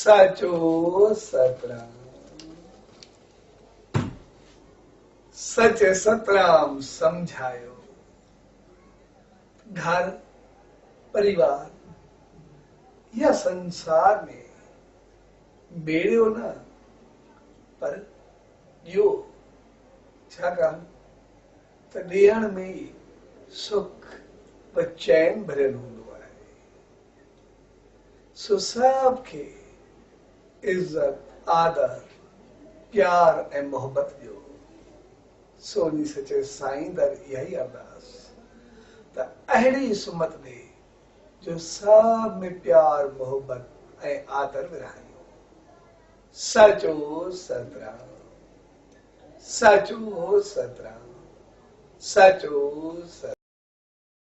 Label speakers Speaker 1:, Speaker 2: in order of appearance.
Speaker 1: साचो सतराम। सच सतराम समझायो। घर परिवार या संसार में बेड़ियो न पर यो छाकाणि त ॾियण में सुख व चैन भरियल हूंदो आहे। सो सब खे इज्जत आदर प्यार ऐं मोहब्बत ॾियो। सोनी सचे साईं दर इहा ई अरदास त अहिड़ी सुमत ॾे जो सब में प्यार मोहब्बत ऐं आदर विरहायूं। साचो सतराम। साचो सतराम। साचो सतराम।